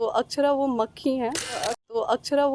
तो अक्षरा वो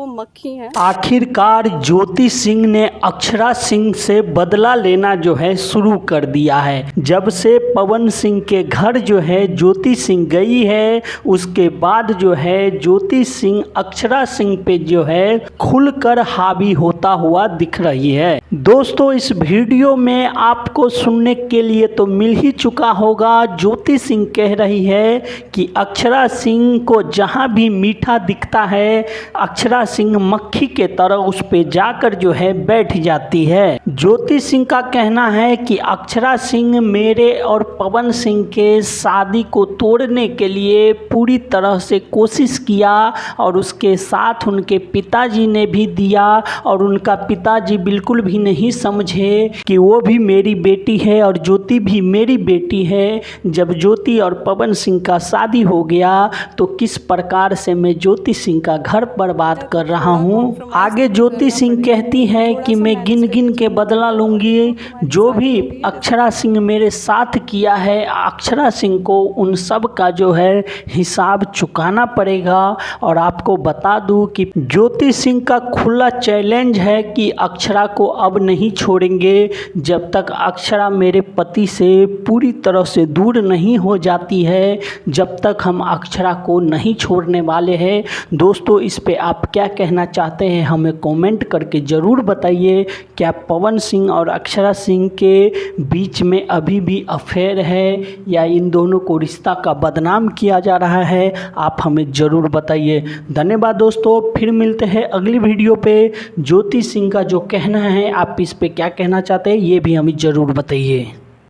मक्खी हैं। आखिरकार ज्योति सिंह ने अक्षरा सिंह से बदला लेना जो है शुरू कर दिया है। जब से पवन सिंह के घर जो है ज्योति सिंह गई है, उसके बाद जो है ज्योति सिंह अक्षरा सिंह पे जो है खुलकर हावी होता हुआ दिख रही है। दोस्तों, इस वीडियो में आपको सुनने के लिए तो मिल ही चुका होगा। ज्योति सिंह कह रही है कि अक्षरा सिंह को जहां भी मीठा दिखता है, अक्षरा सिंह मक्खी के तरह उस पे जाकर जो है बैठ जाती है। ज्योति सिंह का कहना है कि अक्षरा सिंह मेरे और पवन सिंह के शादी को तोड़ने के लिए पूरी तरह से कोशिश किया और उसके साथ उनके पिताजी ने भी दिया, और उनका पिताजी बिल्कुल भी नहीं समझे कि वो भी मेरी बेटी है और ज्योति भी मेरी बेटी है। जब ज्योति और पवन सिंह का शादी हो गया तो किस प्रकार से मैं ज्योति सिंह का घर बर्बाद कर रहा हूँ। आगे ज्योति सिंह कहती है कि मैं गिन गिन के बदला लूँगी। जो भी अक्षरा सिंह मेरे साथ किया है, अक्षरा सिंह को उन सब का जो है हिसाब चुकाना पड़ेगा। और आपको बता दूं कि ज्योति सिंह का खुला चैलेंज है कि अक्षरा को अब नहीं छोड़ेंगे जब तक अक्षरा मेरे पति से पूरी तरह से दूर नहीं हो जाती है, जब तक हम अक्षरा को नहीं छोड़ने वाले हैं। दोस्तों, इस पे आप क्या कहना चाहते हैं हमें कमेंट करके ज़रूर बताइए। क्या पवन सिंह और अक्षरा सिंह के बीच में अभी भी अफेयर है या इन दोनों को रिश्ता का बदनाम किया जा रहा है? आप हमें ज़रूर बताइए। धन्यवाद दोस्तों, फिर मिलते हैं अगली वीडियो पे। ज्योति सिंह का जो कहना है, आप इस पे क्या कहना चाहते हैं ये भी हमें ज़रूर बताइए।